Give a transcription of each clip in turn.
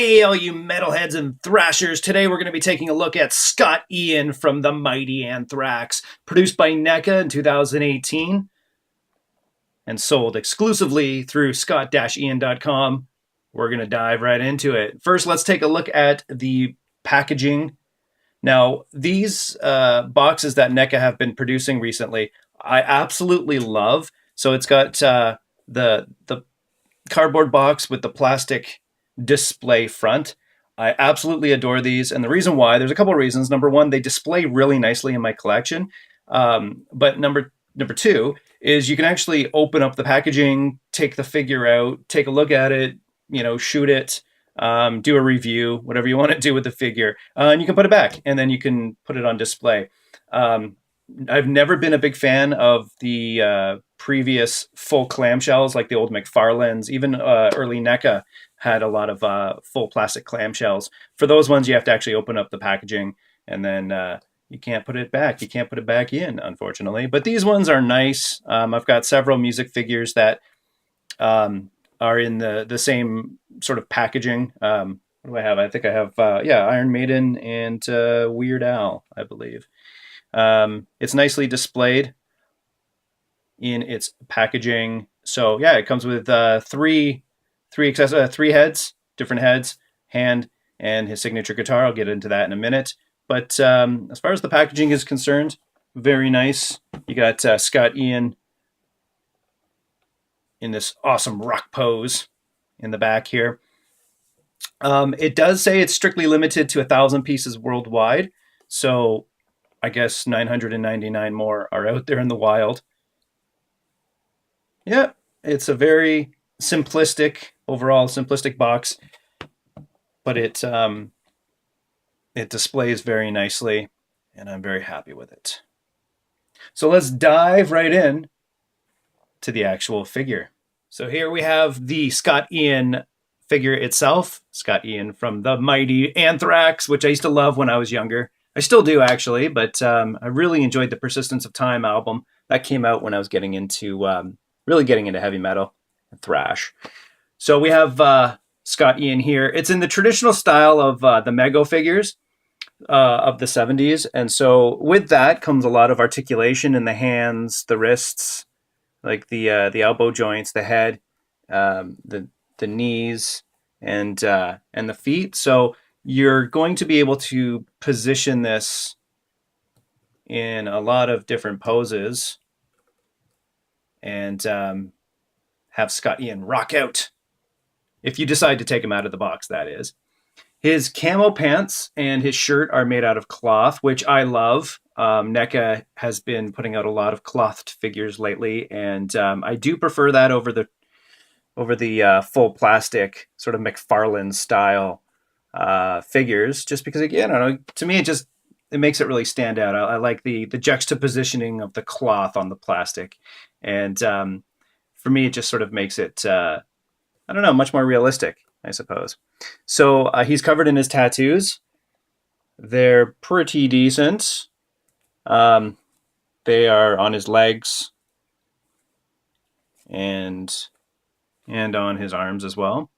Hey, all you metalheads and thrashers. Today we're going to be taking a look at Scott Ian from the mighty Anthrax, produced by NECA in 2018 and sold exclusively through scott-ian.com. We're going to dive right into it. First, let's take a look at the packaging. Now, these boxes that NECA have been producing recently, I absolutely love. So it's got the cardboard box with the plastic display front. I absolutely adore these, and the reason why, there's a couple of reasons. Number one, they display really nicely in my collection, but number two is you can actually open up the packaging, take the figure out, take a look at it, shoot it, do a review, whatever you want to do with the figure, and you can put it back, and then you can put it on display. I've never been a big fan of the previous full clamshells, like the old McFarlanes. Even early NECA had a lot of full plastic clamshells. For those ones, you have to actually open up the packaging, and then you can't put it back. You can't put it back in, unfortunately. But these ones are nice. I've got several music figures that are in the same sort of packaging. What do I have? I think I have, Iron Maiden and Weird Al, I believe. It's nicely displayed in its packaging. So yeah, it comes with three heads, different heads, hand, and his signature guitar. I'll get into that in a minute. But as far as the packaging is concerned, very nice. You got Scott Ian in this awesome rock pose in the back here. It does say it's strictly limited to 1,000 pieces worldwide. So I guess 999 more are out there in the wild. Yeah, it's a very overall simplistic box, but it displays very nicely, and I'm very happy with it. So let's dive right in to the actual figure. So here we have the Scott Ian figure itself. Scott Ian from the mighty Anthrax, which I used to love when I was younger. I still do, actually, but I really enjoyed the Persistence of Time album. That came out when I was getting into heavy metal and thrash. So we have Scott Ian here. It's in the traditional style of the Mego figures of the 70s. And so with that comes a lot of articulation in the hands, the wrists, like the elbow joints, the head, the knees, and the feet. So you're going to be able to position this in a lot of different poses and have Scott Ian rock out. If you decide to take him out of the box, that is. His camo pants and his shirt are made out of cloth, which I love. NECA has been putting out a lot of clothed figures lately, and I do prefer that over the full plastic sort of McFarlane style figures, just because, again, I don't know, to me it makes it really stand out. I like the juxtapositioning of the cloth on the plastic, and for me it just sort of makes it much more realistic, I suppose. So he's covered in his tattoos. They're pretty decent. They are on his legs and on his arms as well.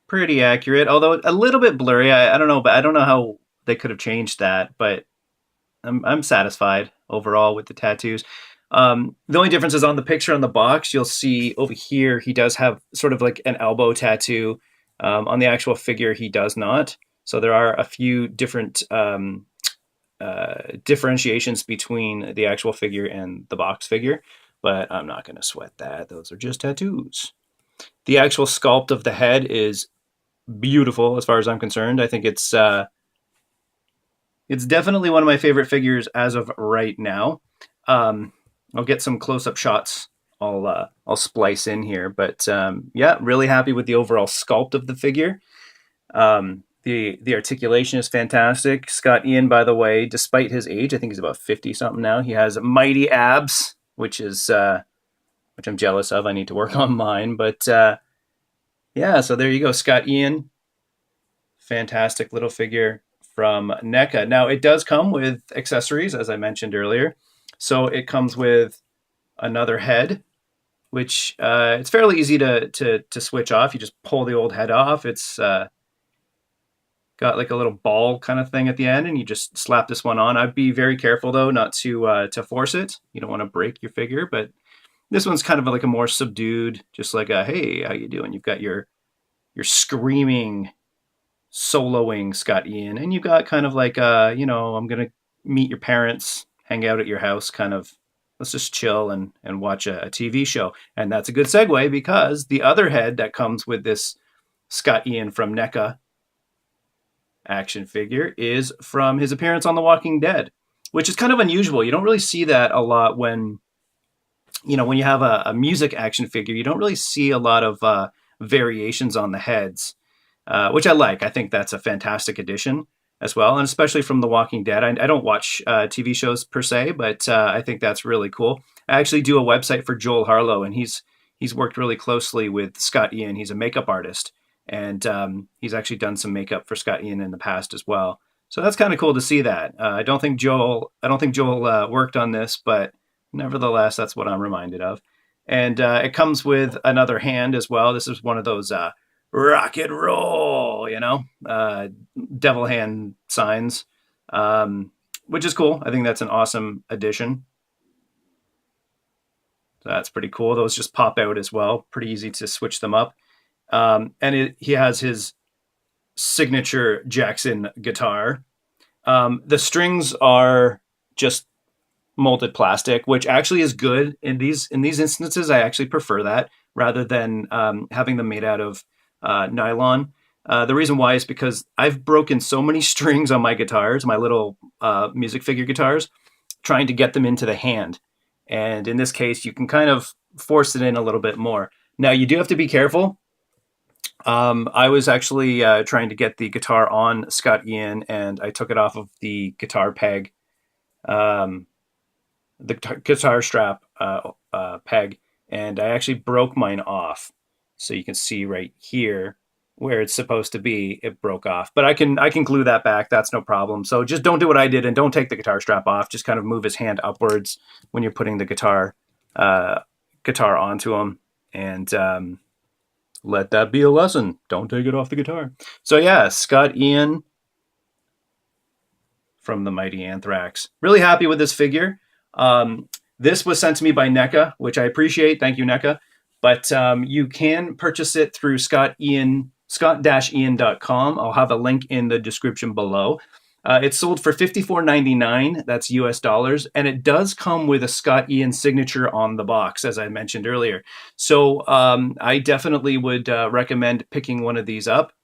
Pretty accurate, although a little bit blurry. I don't know, but I don't know how they could have changed that, but I'm satisfied overall with the tattoos. The only difference is on the picture on the box, you'll see over here he does have sort of like an elbow tattoo. On the actual figure, he does not. So there are a few different differentiations between the actual figure and the box figure, but I'm not going to sweat that. Those are just tattoos. The actual sculpt of the head is beautiful as far as I'm concerned. I think it's definitely one of my favorite figures as of right now. I'll get some close-up shots I'll splice in here, but yeah, really happy with the overall sculpt of the figure. The articulation is fantastic. Scott Ian, by the way, despite his age, I think he's about 50 something now, he has mighty abs, which I'm jealous of. I need to work on mine, but yeah, so there you go, Scott Ian. Fantastic little figure from NECA. Now, it does come with accessories, as I mentioned earlier. So it comes with another head which it's fairly easy to switch off. You just pull the old head off. It's got like a little ball kind of thing at the end, and you just slap this one on. I'd be very careful though not to force it. You don't want to break your figure, but this one's kind of like a more subdued, just like a hey, how you doing? You've got your screaming, soloing Scott Ian, and you've got kind of like I'm gonna meet your parents, hang out at your house, kind of. Let's just chill and watch a TV show, and that's a good segue because the other head that comes with this Scott Ian from NECA action figure is from his appearance on The Walking Dead, which is kind of unusual. You don't really see that a lot when you have a music action figure. You don't really see a lot of variations on the heads, which I like. I think that's a fantastic addition as well, and especially from The Walking Dead. I don't watch TV shows per se, but I think that's really cool. I actually do a website for Joel Harlow, and he's worked really closely with Scott Ian. He's a makeup artist, and he's actually done some makeup for Scott Ian in the past as well. So that's kind of cool to see that. I don't think Joel worked on this, but nevertheless, that's what I'm reminded of. And it comes with another hand as well. This is one of those rock and roll, devil hand signs, which is cool. I think that's an awesome addition. So that's pretty cool. Those just pop out as well. Pretty easy to switch them up. And he has his signature Jackson guitar. The strings are just molded plastic, which actually is good in these instances. I actually prefer that rather than having them made out of nylon. The reason why is because I've broken so many strings on my guitars, my little music figure guitars, trying to get them into the hand. And in this case, you can kind of force it in a little bit more. Now, you do have to be careful. I was actually trying to get the guitar on Scott Ian, and I took it off of the guitar peg, the guitar strap peg, and I actually broke mine off. So you can see right here where it's supposed to be, it broke off. But I can glue that back. That's no problem. So just don't do what I did and don't take the guitar strap off. Just kind of move his hand upwards when you're putting the guitar onto him, and let that be a lesson. Don't take it off the guitar. So yeah, Scott Ian from the Mighty Anthrax. Really happy with this figure. This was sent to me by NECA, which I appreciate. Thank you, NECA. But you can purchase it through scott-ian.com. I'll have a link in the description below. It's sold for $54.99. That's US dollars. And it does come with a Scott Ian signature on the box, as I mentioned earlier. So I definitely would recommend picking one of these up.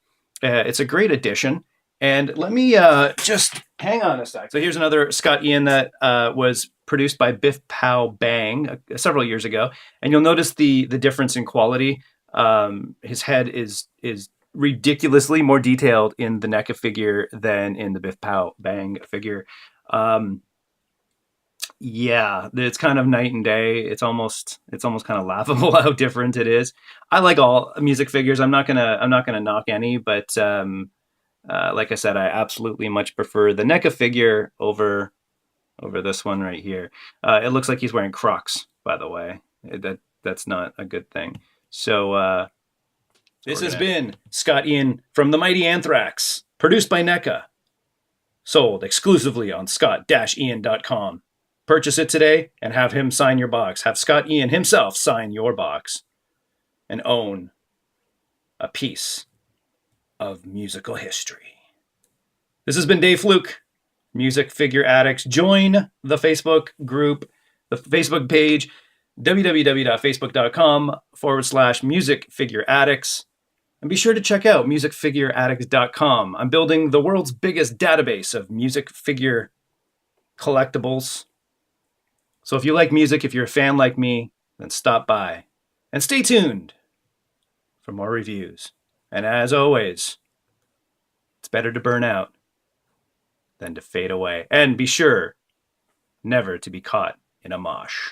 It's a great addition. And let me just hang on a sec. So here's another Scott Ian that was produced by Biff Pow Bang several years ago. And you'll notice the difference in quality. His head is ridiculously more detailed in the NECA figure than in the Biff Pow Bang figure. Yeah, it's kind of night and day. It's almost kind of laughable how different it is. I like all music figures. I'm not gonna knock any, but like I said, I absolutely much prefer the NECA figure over this one right here. It looks like he's wearing Crocs, by the way. That's not a good thing. So this has been Scott Ian from the Mighty Anthrax, produced by NECA, sold exclusively on scott-ian.com. Purchase it today and have him sign your box. Have Scott Ian himself sign your box and own a piece of musical history. This has been Dave Fluke, Music Figure Addicts. Join the Facebook group, the Facebook page, www.facebook.com/Music Figure Addicts. And be sure to check out musicfigureaddicts.com. I'm building the world's biggest database of music figure collectibles. So if you like music, if you're a fan like me, then stop by. And stay tuned for more reviews. And as always, it's better to burn out than to fade away. And be sure never to be caught in a mosh.